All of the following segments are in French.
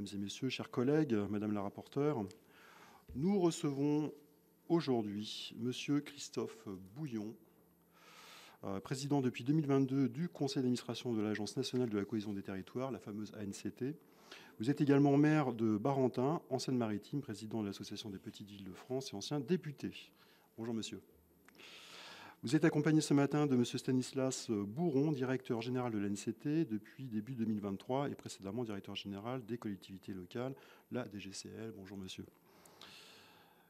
mesdames et messieurs, chers collègues, madame la rapporteure, nous recevons aujourd'hui monsieur Christophe Bouillon, président depuis 2022 du conseil d'administration de l'Agence nationale de la cohésion des territoires, la fameuse ANCT. Vous êtes également maire de Barentin, en Seine-Maritime, président de l'Association des petites villes de France et ancien député. Bonjour monsieur. Vous êtes accompagné ce matin de M. Stanislas Bourron, directeur général de l'ANCT depuis début 2023 et précédemment directeur général des collectivités locales, la DGCL. Bonjour monsieur.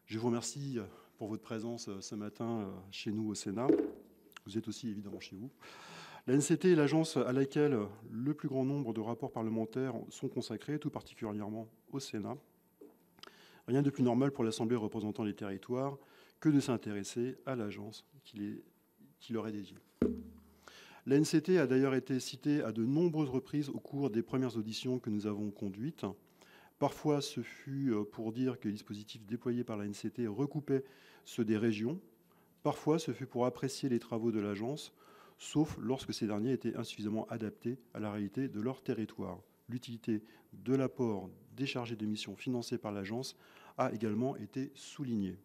Je vous remercie pour votre présence ce matin chez nous au Sénat. Vous êtes aussi évidemment chez vous. L'ANCT est l'agence à laquelle le plus grand nombre de rapports parlementaires sont consacrés, tout particulièrement au Sénat. Rien de plus normal pour l'Assemblée représentant les territoires que de s'intéresser à l'agence qui leur est dédiée. L'ANCT a d'ailleurs été citée à de nombreuses reprises au cours des premières auditions que nous avons conduites. Parfois, ce fut pour dire que les dispositifs déployés par l'ANCT recoupaient ceux des régions. Parfois, ce fut pour apprécier les travaux de l'agence, sauf lorsque ces derniers étaient insuffisamment adaptés à la réalité de leur territoire. L'utilité de l'apport des chargés de mission financés par l'agence a également été soulignée.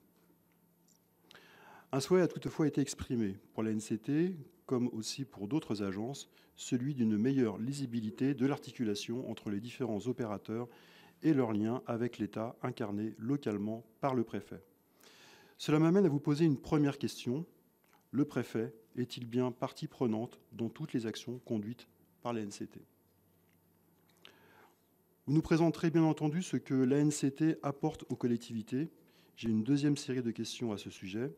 Un souhait a toutefois été exprimé pour l'ANCT, comme aussi pour d'autres agences, celui d'une meilleure lisibilité de l'articulation entre les différents opérateurs et leurs liens avec l'État incarné localement par le préfet. Cela m'amène à vous poser une première question. Le préfet est-il bien partie prenante dans toutes les actions conduites par l'ANCT ? Vous nous présenterez bien entendu ce que l'ANCT apporte aux collectivités. J'ai une deuxième série de questions à ce sujet.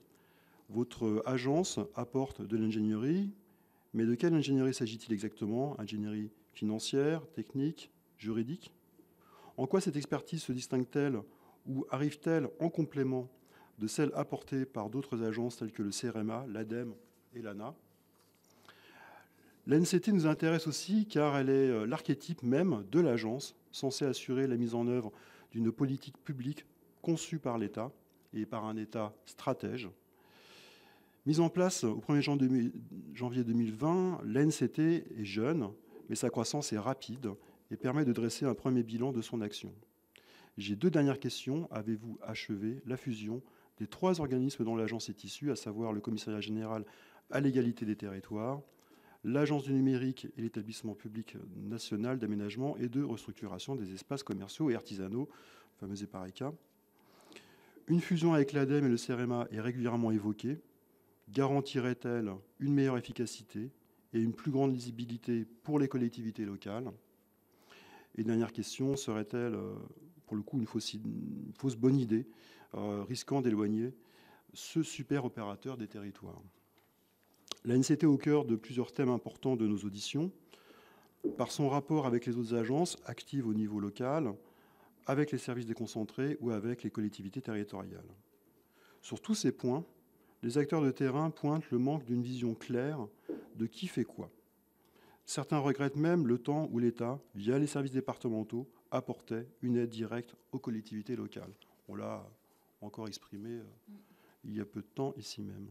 Votre agence apporte de l'ingénierie, mais de quelle ingénierie s'agit-il exactement ? Ingénierie financière, technique, juridique ? En quoi cette expertise se distingue-t-elle ou arrive-t-elle en complément de celle apportée par d'autres agences telles que le CRMA, l'ADEME et l'ANA ? L'ANCT nous intéresse aussi car elle est l'archétype même de l'agence censée assurer la mise en œuvre d'une politique publique conçue par l'État et par un État stratège. Mise en place au 1er janvier 2020, l'ANCT est jeune, mais sa croissance est rapide et permet de dresser un premier bilan de son action. J'ai deux dernières questions. Avez-vous achevé la fusion des trois organismes dont l'agence est issue, à savoir le Commissariat général à l'égalité des territoires, l'Agence du numérique et l'établissement public national d'aménagement et de restructuration des espaces commerciaux et artisanaux, le fameux EPARECA. Une fusion avec l'ADEME et le CRMA est régulièrement évoquée. Garantirait-elle une meilleure efficacité et une plus grande lisibilité pour les collectivités locales ? Et dernière question, serait-elle, pour le coup, une fausse bonne idée, risquant d'éloigner ce super opérateur des territoires ? L'ANCT est au cœur de plusieurs thèmes importants de nos auditions, par son rapport avec les autres agences actives au niveau local, avec les services déconcentrés ou avec les collectivités territoriales. Sur tous ces points, les acteurs de terrain pointent le manque d'une vision claire de qui fait quoi. Certains regrettent même le temps où l'État, via les services départementaux, apportait une aide directe aux collectivités locales. On l'a encore exprimé il y a peu de temps ici même.